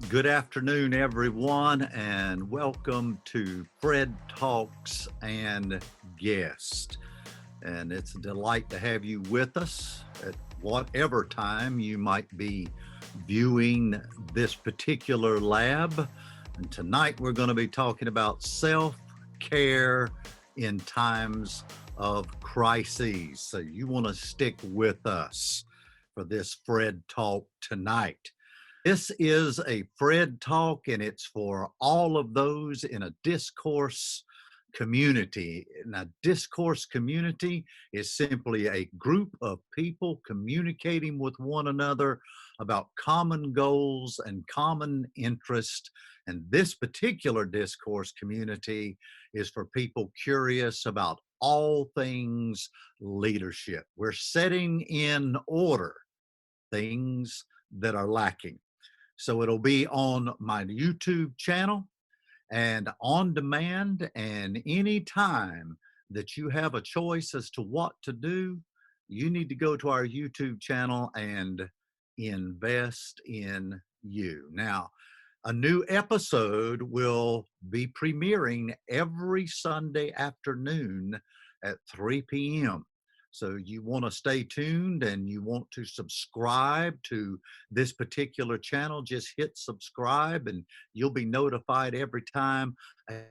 Good afternoon, everyone, and welcome to Fred Talks and Guest. And it's a delight to have you with us at whatever time you might be viewing this particular lab. And tonight we're going to be talking about self-care in times of crises. So you want to stick with us for this Fred Talk tonight. This is a Fred Talk, and it's for all of those in a discourse community. And a discourse community is simply a group of people communicating with one another about common goals and common interest. And this particular discourse community is for people curious about all things leadership. We're setting in order things that are lacking. So it'll be on my YouTube channel and on demand, and anytime that you have a choice as to what to do, you need to go to our YouTube channel and invest in you. Now, a new episode will be premiering every Sunday afternoon at 3 p.m. So you want to stay tuned and you want to subscribe to this particular channel, just hit subscribe and you'll be notified every time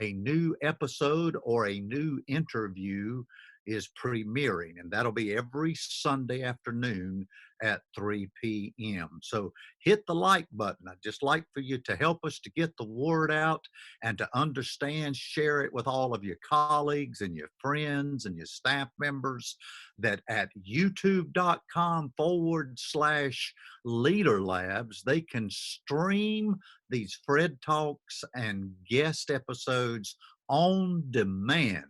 a new episode or a new interview is premiering. And that'll be every Sunday afternoon at 3 p.m. So hit the like button. I'd just like for you to help us to get the word out and to understand, share it with all of your colleagues and your friends and your staff members, that at youtube.com/LeaderLabs, they can stream these Fred Talks and guest episodes on demand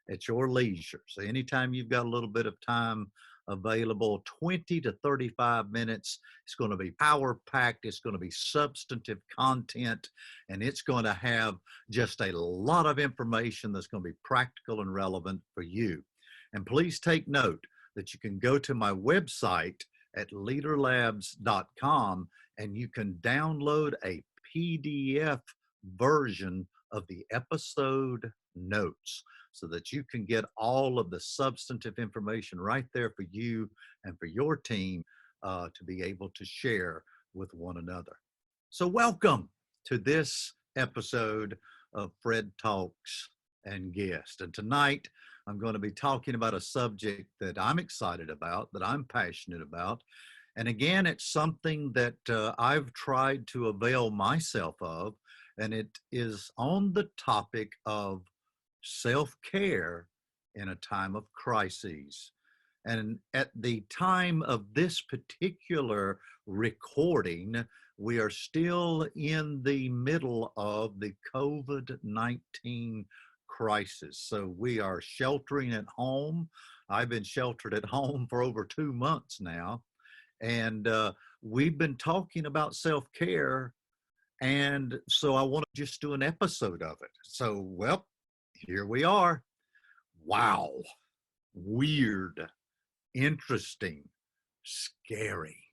at your leisure. So anytime you've got a little bit of time available, 20 to 35 minutes. It's going to be power packed. It's going to be substantive content, and it's going to have just a lot of information that's going to be practical and relevant for you. And please take note that you can go to my website at LeaderLabs.com and you can download a PDF version of the episode notes, so that you can get all of the substantive information right there for you and for your team to be able to share with one another. So welcome to this episode of Fred Talks and Guest. And tonight I'm going to be talking about a subject that I'm excited about, that I'm passionate about. And again, it's something that I've tried to avail myself of, and it is on the topic of self-care in a time of crises. And at the time of this particular recording, we are still in the middle of the COVID-19 crisis. So we are sheltering at home. I've been sheltered at home for over 2 months now. And we've been talking about self-care. And so I want to just do an episode of it. So, well, here we are. Wow. Weird, interesting, scary.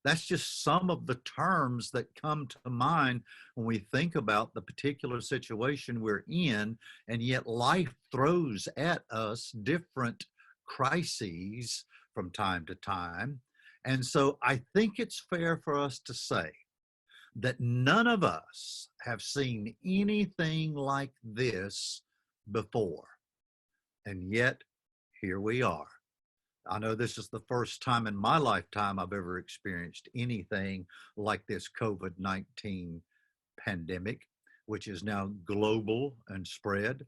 That's just some of the terms that come to mind when we think about the particular situation we're in, and yet life throws at us different crises from time to time. And so I think it's fair for us to say that none of us have seen anything like this before. And yet, here we are. I know this is the first time in my lifetime I've ever experienced anything like this COVID-19 pandemic, which is now global and spread.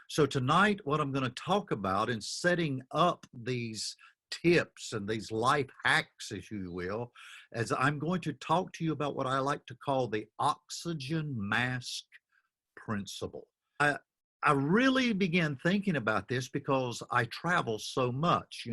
So tonight, what I'm going to talk about in setting up these tips and these life hacks, as you will, as I'm going to talk to you about what I like to call the oxygen mask principle. I really began thinking about this because I travel so much,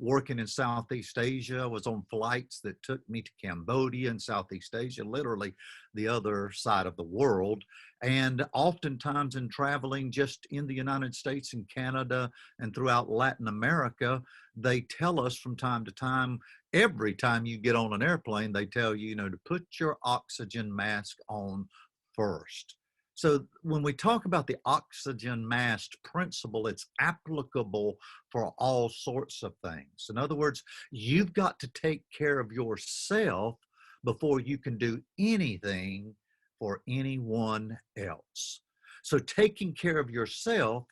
working in Southeast Asia. I was on flights that took me to Cambodia and Southeast Asia, literally the other side of the world. And oftentimes in traveling just in the United States and Canada and throughout Latin America, they tell us from time to time, every time you get on an airplane, they tell you, to put your oxygen mask on first. So when we talk about the oxygen mask principle, it's applicable for all sorts of things. In other words, you've got to take care of yourself before you can do anything for anyone else. So taking care of yourself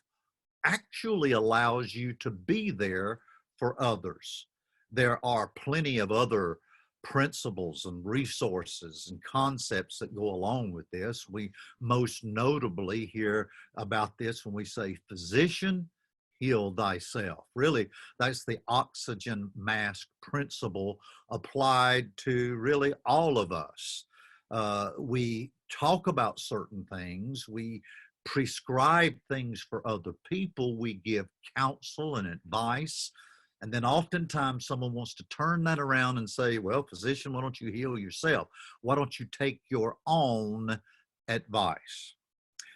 actually allows you to be there for others. There are plenty of other principles and resources and concepts that go along with this. We most notably hear about this when we say, physician, heal thyself. Really, that's the oxygen mask principle applied to really all of us. We talk about certain things. We prescribe things for other people. We give counsel and advice. And then oftentimes someone wants to turn that around and say, well, physician, why don't you heal yourself? Why don't you take your own advice?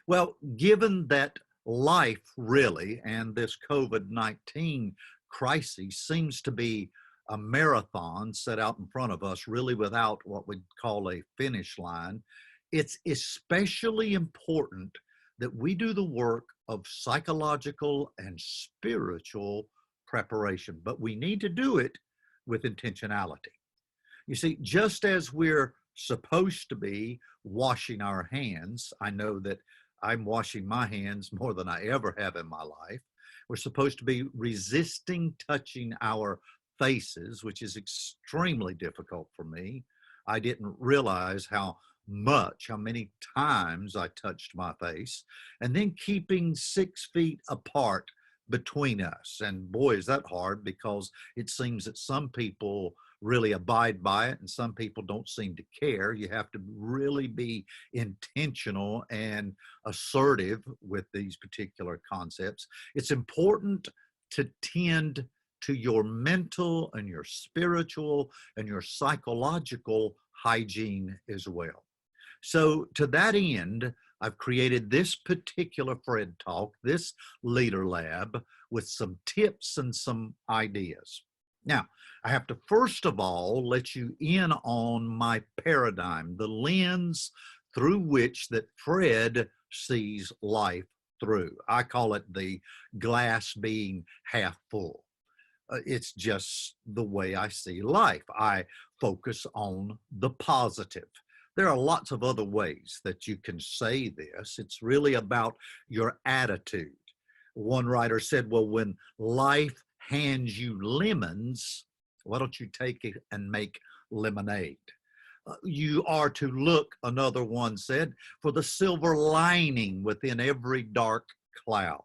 Well, given that life really and this COVID-19 crisis seems to be a marathon set out in front of us, really without what we'd call a finish line, it's especially important that we do the work of psychological and spiritual preparation, but we need to do it with intentionality. You see, just as we're supposed to be washing our hands, I know that I'm washing my hands more than I ever have in my life. We're supposed to be resisting touching our faces, which is extremely difficult for me. I didn't realize how many times I touched my face, and then keeping 6 feet apart between us. And boy, is that hard, because it seems that some people really abide by it and some people don't seem to care. You have to really be intentional and assertive with these particular concepts. It's important to tend to your mental and your spiritual and your psychological hygiene as well. So to that end, I've created this particular Fred Talk, this Leader Lab, with some tips and some ideas. Now, I have to first of all let you in on my paradigm, the lens through which that Fred sees life through. I call it the glass being half full. It's just the way I see life. I focus on the positive. There are lots of other ways that you can say this. It's really about your attitude. One writer said, well, when life hands you lemons, why don't you take it and make lemonade? You are to look, another one said, for the silver lining within every dark cloud.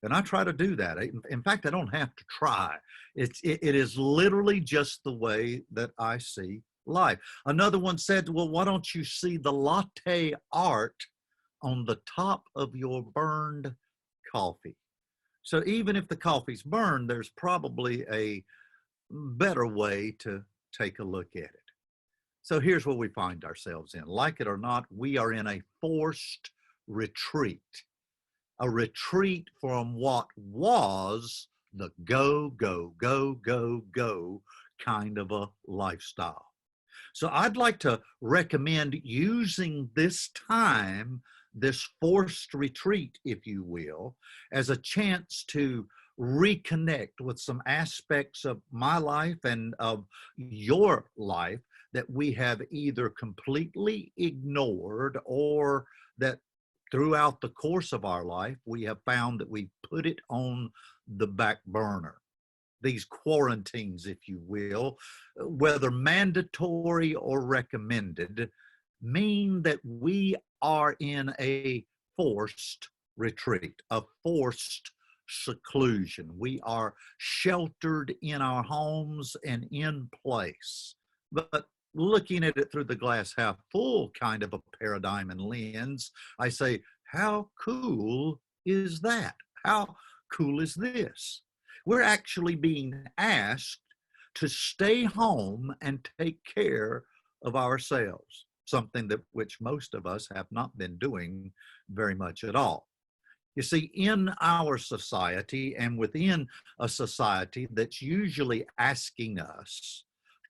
And I try to do that. In fact, I don't have to try. It is literally just the way that I see life. Another one said, well, why don't you see the latte art on the top of your burned coffee? So even if the coffee's burned, there's probably a better way to take a look at it. So here's where we find ourselves in. Like it or not, we are in a forced retreat. A retreat from what was the go, go, go, go, go kind of a lifestyle. So I'd like to recommend using this time, this forced retreat, if you will, as a chance to reconnect with some aspects of my life and of your life that we have either completely ignored or that throughout the course of our life, we have found that we put it on the back burner. These quarantines, if you will, whether mandatory or recommended, mean that we are in a forced retreat, a forced seclusion. We are sheltered in our homes and in place. But looking at it through the glass half full kind of a paradigm and lens, I say, how cool is that? How cool is this? We're actually being asked to stay home and take care of ourselves, something that which most of us have not been doing very much at all. You see, in our society and within a society that's usually asking us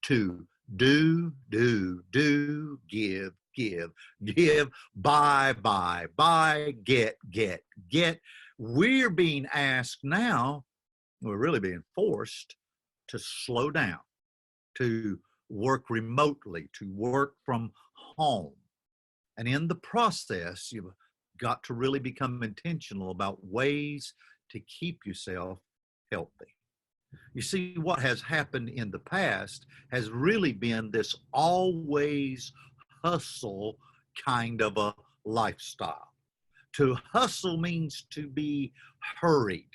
to do, give, buy, get. We're being asked now, we're really being forced to slow down, to work remotely, to work from home. And in the process, you've got to really become intentional about ways to keep yourself healthy. You see, what has happened in the past has really been this always hustle kind of a lifestyle. To hustle means to be hurried.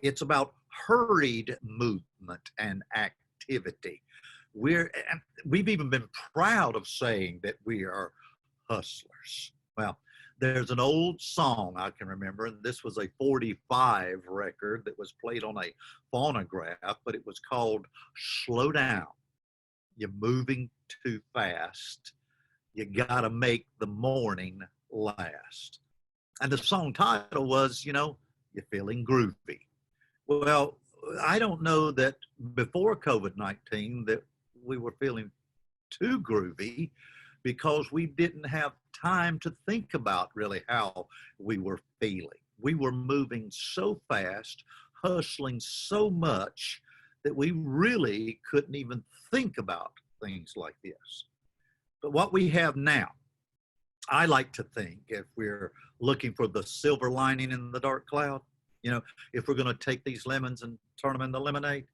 It's about hurried movement and activity. We've even been proud of saying that we are hustlers. Well, there's an old song I can remember, and this was a 45 record that was played on a phonograph, but it was called Slow Down. You're moving too fast. You gotta make the morning last. And the song title was, you're feeling groovy. Well, I don't know that before COVID-19 that we were feeling too groovy, because we didn't have time to think about really how we were feeling. We were moving so fast, hustling so much, that we really couldn't even think about things like this. But what we have now, I like to think, if we're looking for the silver lining in the dark cloud, if we're going to take these lemons and turn them into lemonade,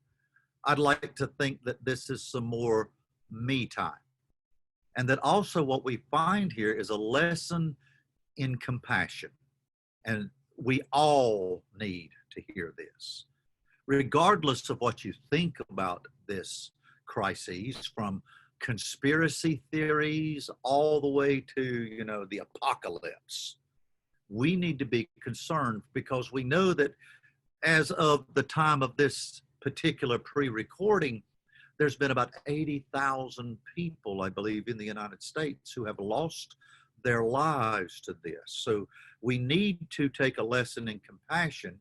I'd like to think that this is some more me time. And that also what we find here is a lesson in compassion. And we all need to hear this. Regardless of what you think about this crisis, from conspiracy theories all the way to, the apocalypse, we need to be concerned, because we know that as of the time of this particular pre-recording, there's been about 80,000 people, I believe, in the United States who have lost their lives to this. So we need to take a lesson in compassion,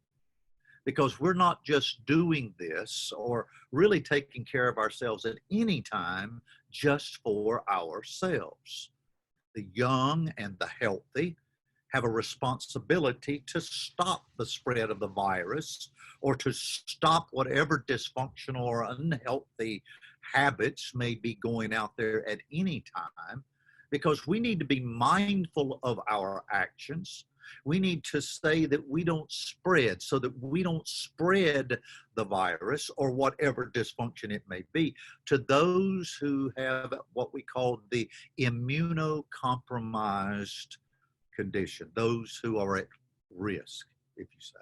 because we're not just doing this or really taking care of ourselves at any time just for ourselves. The young and the healthy have a responsibility to stop the spread of the virus, or to stop whatever dysfunctional or unhealthy habits may be going out there at any time, because we need to be mindful of our actions. We need to say that we don't spread, so that we don't spread the virus or whatever dysfunction it may be to those who have what we call the immunocompromised condition, those who are at risk, if you say.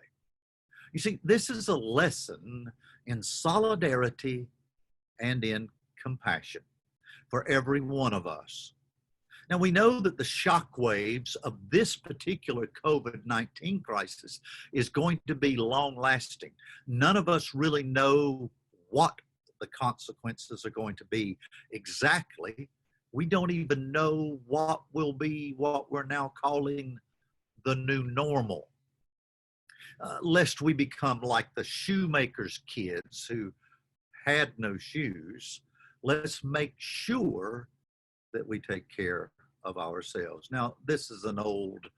You see, this is a lesson in solidarity and in compassion for every one of us. Now, we know that the shock waves of this particular COVID-19 crisis is going to be long lasting. None of us really know what the consequences are going to be exactly. We don't even know what will be what we're now calling the new normal. Lest we become like the shoemaker's kids who had no shoes, let's make sure that we take care of ourselves. Now, this is an old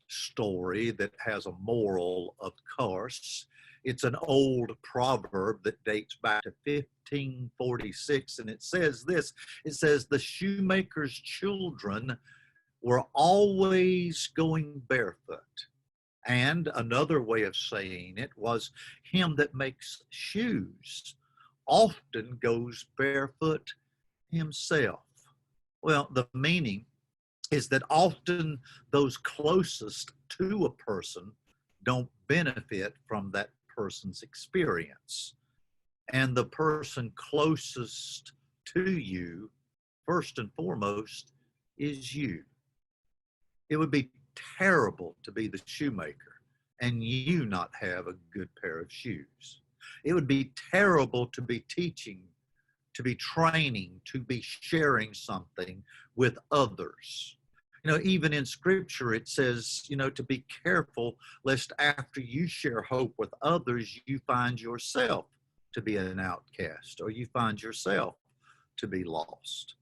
story that has a moral, of course. It's an old proverb that dates back to 1546, and it says this. It says, the shoemaker's children were always going barefoot. And another way of saying it was, him that makes shoes often goes barefoot himself. Well, the meaning is that often those closest to a person don't benefit from that person's experience. And the person closest to you, first and foremost, is you. It would be terrible to be the shoemaker and you not have a good pair of shoes. It would be terrible to be teaching, to be training, to be sharing something with others. Even in scripture, it says, to be careful lest after you share hope with others, you find yourself to be an outcast, or you find yourself to be lost.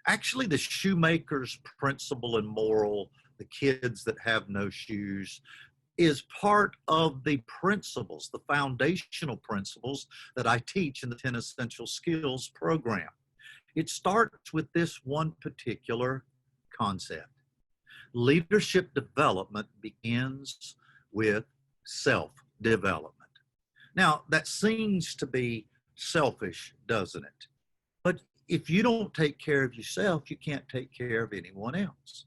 Actually, the shoemaker's principle and moral, the kids that have no shoes, is part of the principles, the foundational principles that I teach in the 10 Essential Skills program. It starts with this one particular concept. Leadership development begins with self-development. Now, that seems to be selfish, doesn't it? But if you don't take care of yourself, you can't take care of anyone else.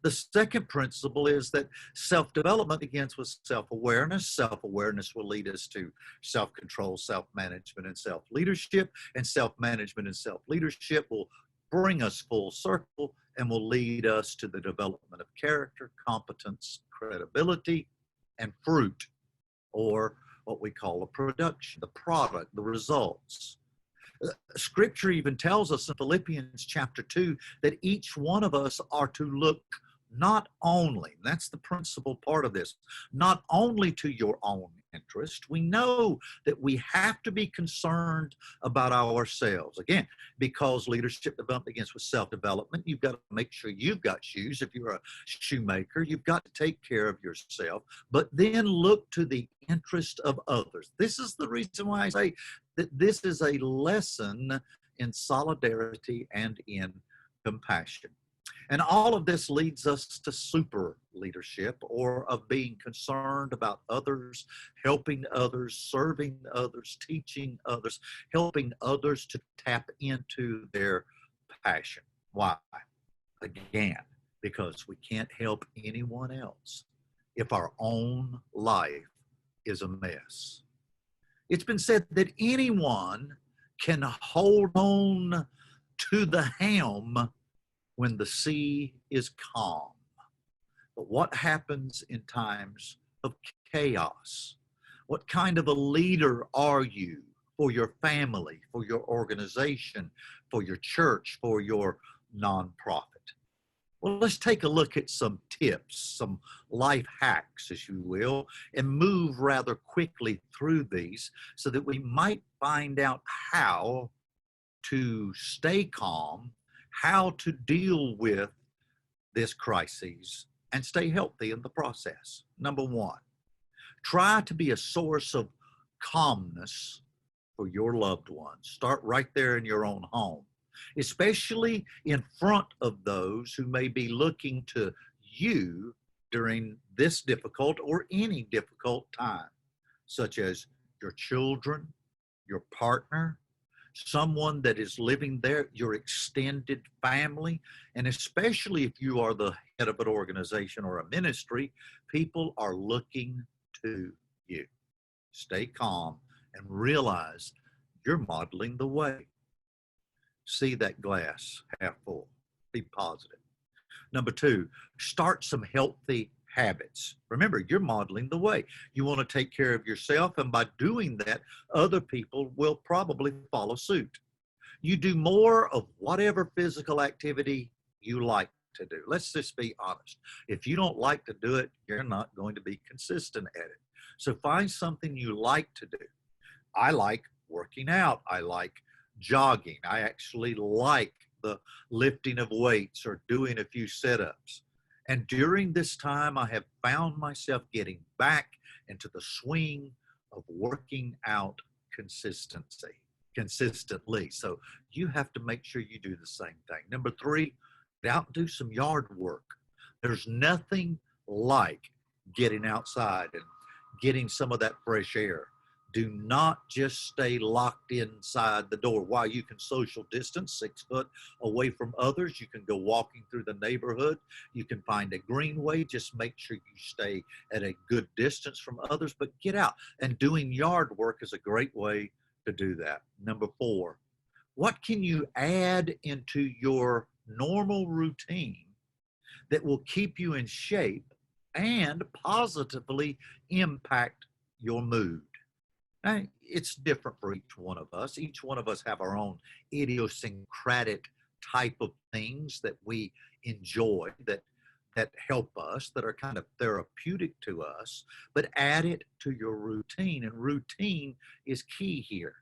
The second principle is that self-development begins with self-awareness. Self-awareness will lead us to self-control, self-management, and self-leadership. And self-management and self-leadership will bring us full circle and will lead us to the development of character, competence, credibility, and fruit, or what we call a production, the product, the results. Scripture even tells us in Philippians chapter 2 that each one of us are to look not only, that's the principal part of this, not only to your own interest. We know that we have to be concerned about ourselves. Again, because leadership development begins with self-development, you've got to make sure you've got shoes. If you're a shoemaker, you've got to take care of yourself, but then look to the interest of others. This is the reason why I say that this is a lesson in solidarity and in compassion. And all of this leads us to super leadership, or of being concerned about others, helping others, serving others, teaching others, helping others to tap into their passion. Why? Again, because we can't help anyone else if our own life is a mess. It's been said that anyone can hold on to the helm when the sea is calm. But what happens in times of chaos? What kind of a leader are you for your family, for your organization, for your church, for your nonprofit? Well, let's take a look at some tips, some life hacks, as you will, and move rather quickly through these so that we might find out how to stay calm, how to deal with this crisis, and stay healthy in the process. Number one, try to be a source of calmness for your loved ones. Start right there in your own home, especially in front of those who may be looking to you during this difficult or any difficult time, such as your children, your partner, someone that is living there, your extended family, and especially if you are the head of an organization or a ministry, people are looking to you. Stay calm and realize you're modeling the way. See that glass half full. Be positive. Number two, start some healthy habits. Remember, you're modeling the way. You want to take care of yourself, and by doing that, other people will probably follow suit. You do more of whatever physical activity you like to do. Let's just be honest. If you don't like to do it, you're not going to be consistent at it. So find something you like to do. I like working out. I like jogging. I actually like the lifting of weights or doing a few sit-ups. And during this time, I have found myself getting back into the swing of working out consistently. So you have to make sure you do the same thing. Number three, get out and do some yard work. There's nothing like getting outside and getting some of that fresh air. Do not just stay locked inside the door. While you can social distance 6 foot away from others, you can go walking through the neighborhood. You can find a greenway. Just make sure you stay at a good distance from others, but get out. And doing yard work is a great way to do that. Number four, what can you add into your normal routine that will keep you in shape and positively impact your mood? Now, it's different for each one of us. Each one of us have our own idiosyncratic type of things that we enjoy, that help us, that are kind of therapeutic to us, but add it to your routine. And routine is key here.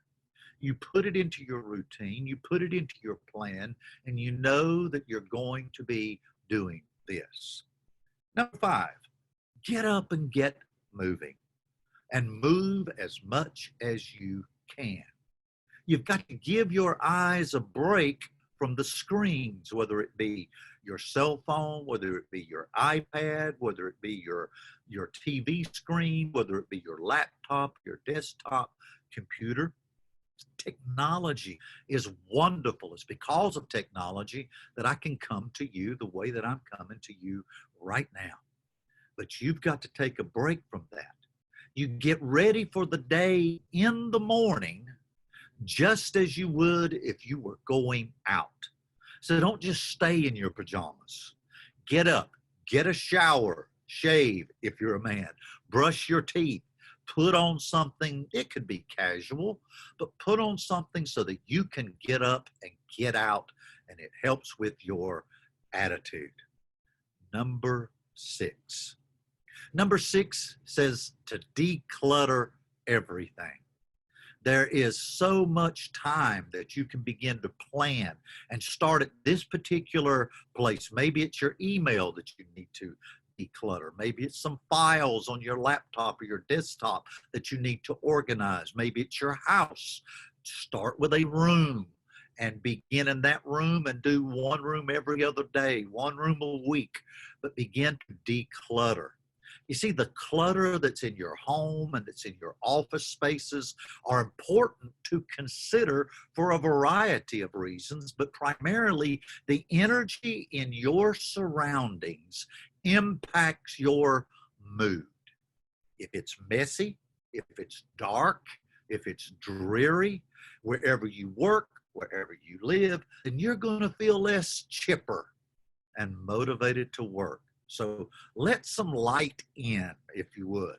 You put it into your routine, you put it into your plan, and you know that you're going to be doing this. Number 5, get up and get moving, and move as much as you can. You've got to give your eyes a break from the screens, whether it be your cell phone, whether it be your iPad, whether it be your TV screen, whether it be your laptop, your desktop computer. Technology is wonderful. It's because of technology that I can come to you the way that I'm coming to you right now. But you've got to take a break from that. You get ready for the day in the morning just as you would if you were going out. So don't just stay in your pajamas. Get up, get a shower, shave if you're a man, brush your teeth, put on something. It could be casual, but put on something so that you can get up and get out, and it helps with your attitude. Number 6. Number 6 says to declutter everything. There is so much time that you can begin to plan and start at this particular place. Maybe it's your email that you need to declutter. Maybe it's some files on your laptop or your desktop that you need to organize. Maybe it's your house. Start with a room and begin in that room and do one room every other day, one room a week, but begin to declutter. You see, the clutter that's in your home and that's in your office spaces are important to consider for a variety of reasons, but primarily the energy in your surroundings impacts your mood. If it's messy, if it's dark, if it's dreary, wherever you work, wherever you live, then you're going to feel less chipper and motivated to work. So let some light in, if you would.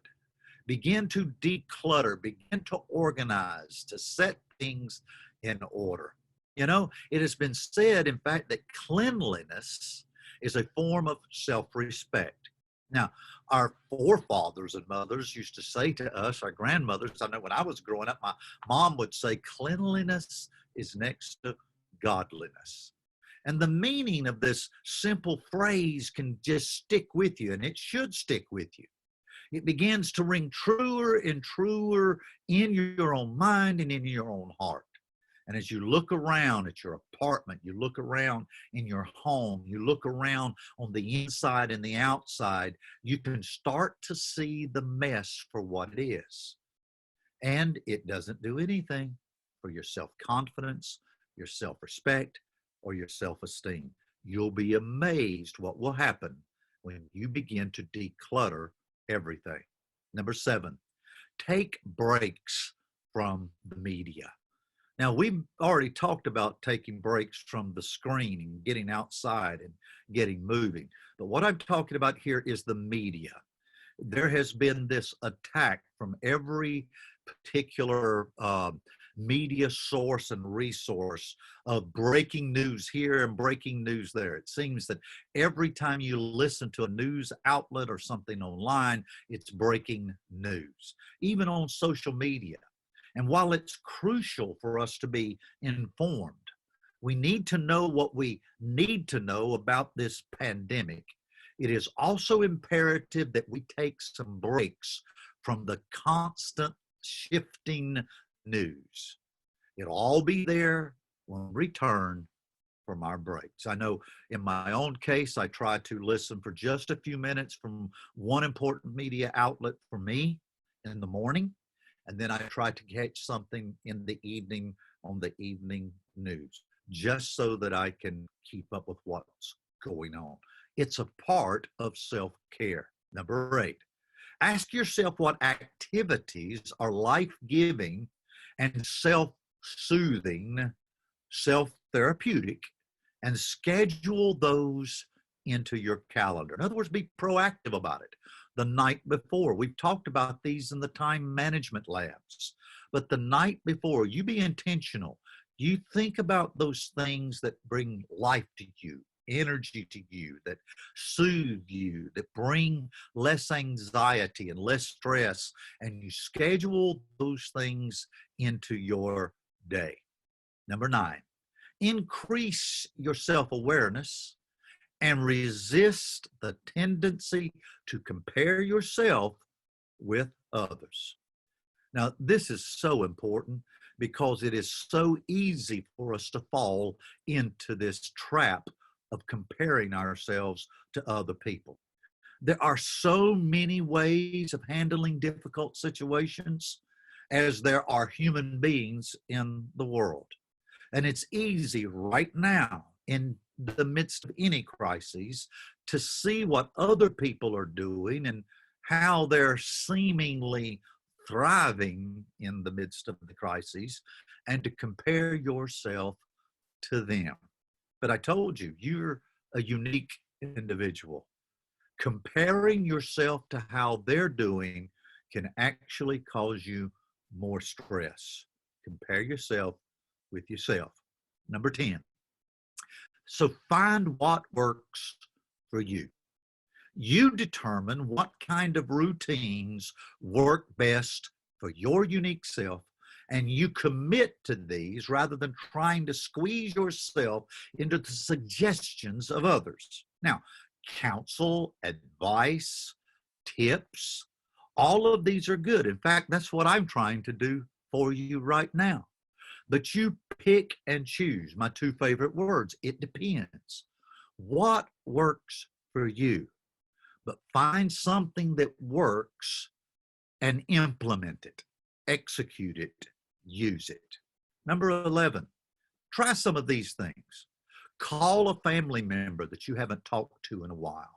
Begin to declutter, begin to organize, to set things in order. You know, it has been said, in fact, that cleanliness is a form of self-respect. Now, our forefathers and mothers used to say to us, our grandmothers, I know when I was growing up, my mom would say, cleanliness is next to godliness. And the meaning of this simple phrase can just stick with you, and it should stick with you. It begins to ring truer and truer in your own mind and in your own heart. And as you look around at your apartment, you look around in your home, you look around on the inside and the outside, you can start to see the mess for what it is. And it doesn't do anything for your self-confidence, your self-respect, or your self-esteem. You'll be amazed what will happen when you begin to declutter everything. Number 7, take breaks from the media. Now, we've already talked about taking breaks from the screen and getting outside and getting moving. But what I'm talking about here is the media. There has been this attack from every particular media source and resource of breaking news here and breaking news there. It seems that every time you listen to a news outlet or something online, it's breaking news, even on social media. And while it's crucial for us to be informed, we need to know what we need to know about this pandemic. It is also imperative that we take some breaks from the constant shifting news. It'll all be there when we return from our breaks. I know in my own case, I try to listen for just a few minutes from one important media outlet for me in the morning, and then I try to catch something in the evening on the evening news, just so that I can keep up with what's going on. It's a part of self-care. Number 8, ask yourself what activities are life-giving and self-soothing, self-therapeutic, and schedule those into your calendar. In other words, be proactive about it. The night before, we've talked about these in the time management labs, but the night before, you be intentional. You think about those things that bring life to you, energy to you, that soothe you, that bring less anxiety and less stress, and you schedule those things into your day. Number 9, increase your self-awareness and resist the tendency to compare yourself with others. Now, this is so important because it is so easy for us to fall into this trap of comparing ourselves to other people. There are so many ways of handling difficult situations as there are human beings in the world. And it's easy right now in the midst of any crises to see what other people are doing and how they're seemingly thriving in the midst of the crises and to compare yourself to them. But I told you, you're a unique individual. Comparing yourself to how they're doing can actually cause you more stress. Compare yourself with yourself. Number 10. So find what works for you. You determine what kind of routines work best for your unique self, and you commit to these rather than trying to squeeze yourself into the suggestions of others. Now, counsel, advice, tips, all of these are good. In fact, that's what I'm trying to do for you right now. But you pick and choose. My two favorite words, it depends. What works for you? But find something that works and implement it, execute it, use it. Number 11, try some of these things. Call a family member that you haven't talked to in a while.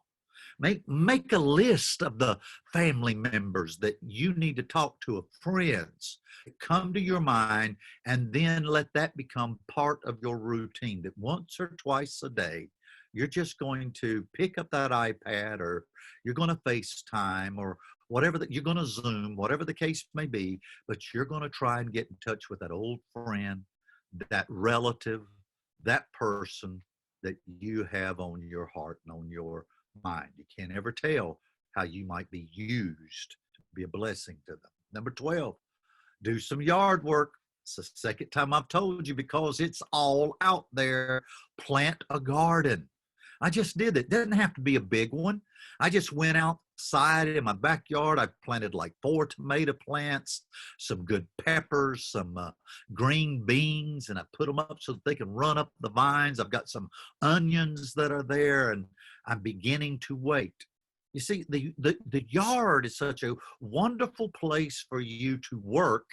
Make a list of the family members that you need to talk to, of friends that come to your mind, and then let that become part of your routine, that once or twice a day, you're just going to pick up that iPad, or you're going to FaceTime, or whatever that you're going to Zoom, whatever the case may be, but you're going to try and get in touch with that old friend, that relative, that person that you have on your heart and on your mind. You can't ever tell how you might be used to be a blessing to them. Number 12, do some yard work. It's the second time I've told you because it's all out there. Plant a garden. I just did it. It doesn't have to be a big one. I just went outside in my backyard. I planted like 4 tomato plants, some good peppers, some green beans, and I put them up so that they can run up the vines. I've got some onions that are there, and I'm beginning to wait. You see, the yard is such a wonderful place for you to work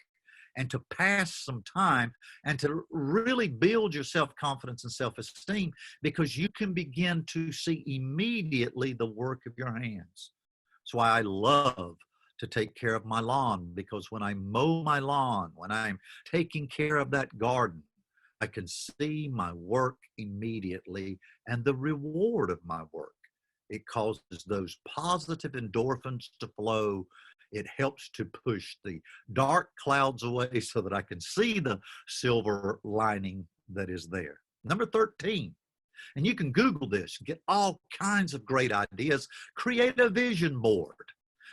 and to pass some time and to really build your self-confidence and self-esteem, because you can begin to see immediately the work of your hands. That's why I love to take care of my lawn, because when I mow my lawn, when I'm taking care of that garden, I can see my work immediately and the reward of my work. It causes those positive endorphins to flow. It helps to push the dark clouds away so that I can see the silver lining that is there. Number 13, and you can Google this, get all kinds of great ideas. Create a vision board.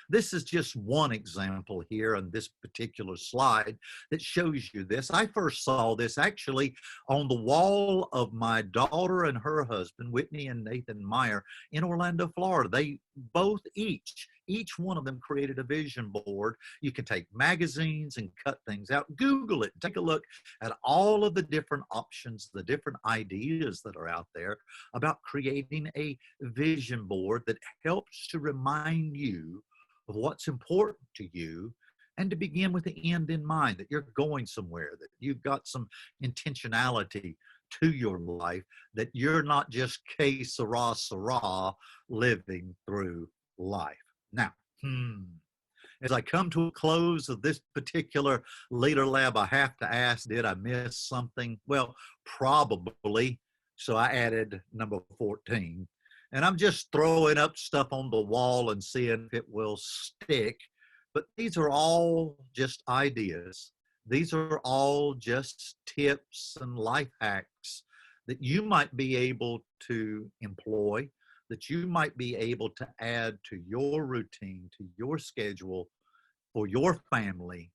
This is just one example here on this particular slide that shows you this. I first saw this actually on the wall of my daughter and her husband, Whitney and Nathan Meyer, in Orlando, Florida. They both each one of them created a vision board. You can take magazines and cut things out. Google it. Take a look at all of the different options, the different ideas that are out there about creating a vision board that helps to remind you of what's important to you, and to begin with the end in mind, that you're going somewhere, that you've got some intentionality to your life, that you're not just que sera, sera, living through life. Now, as I come to a close of this particular Leader Lab, I have to ask, did I miss something? Well, probably. So I added number 14. And I'm just throwing up stuff on the wall and seeing if it will stick. But these are all just ideas. These are all just tips and life hacks that you might be able to employ, that you might be able to add to your routine, to your schedule for your family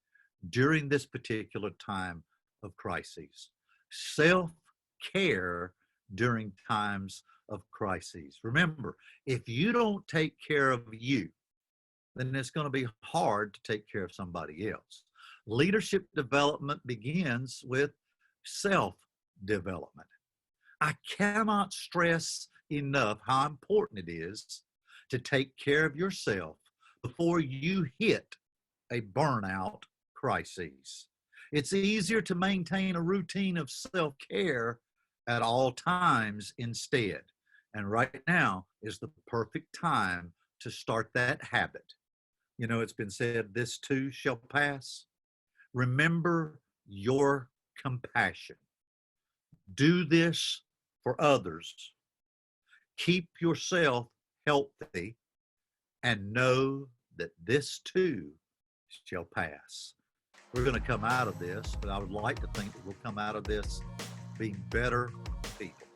during this particular time of crises. Self-care during times of crises. Remember, if you don't take care of you, then it's going to be hard to take care of somebody else. Leadership development begins with self-development. I cannot stress enough how important it is to take care of yourself before you hit a burnout crisis. It's easier to maintain a routine of self-care at all times instead. And right now is the perfect time to start that habit. You know, it's been said, this too shall pass. Remember your compassion. Do this for others. Keep yourself healthy and know that this too shall pass. We're going to come out of this, but I would like to think that we'll come out of this being better people.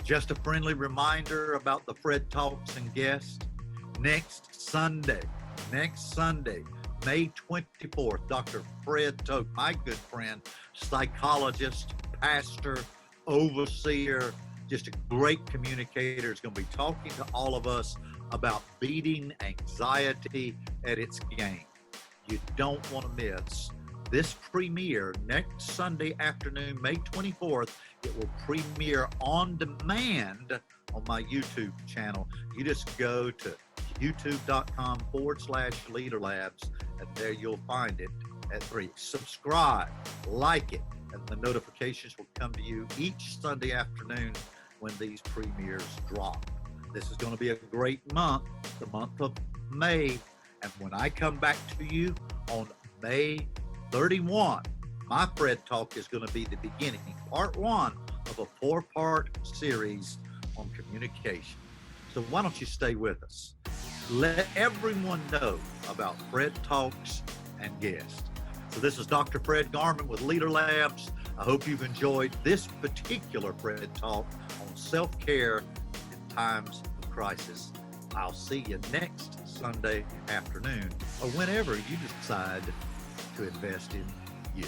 Just a friendly reminder about the Fred Talks and guests. Next Sunday, May 24th, Dr. Fred Toke, my good friend, psychologist, pastor, overseer, just a great communicator, is going to be talking to all of us about beating anxiety at its game. You don't want to miss this premiere next Sunday afternoon, May 24th. It will premiere on demand on my YouTube channel. You just go to youtube.com/LeaderLabs, and there you'll find it at 3. Subscribe, like it, and the notifications will come to you each Sunday afternoon when these premieres drop. This is going to be a great month, the month of May. And when I come back to you on May 31, my Fred Talk is going to be the beginning, part 1 of a 4-part series on communication. So why don't you stay with us? Let everyone know about Fred Talks and guests. So this is Dr. Fred Garman with LeaderLabs. I hope you've enjoyed this particular Fred Talk on self-care in times of crisis. I'll see you next Sunday afternoon, or whenever you decide to invest in you.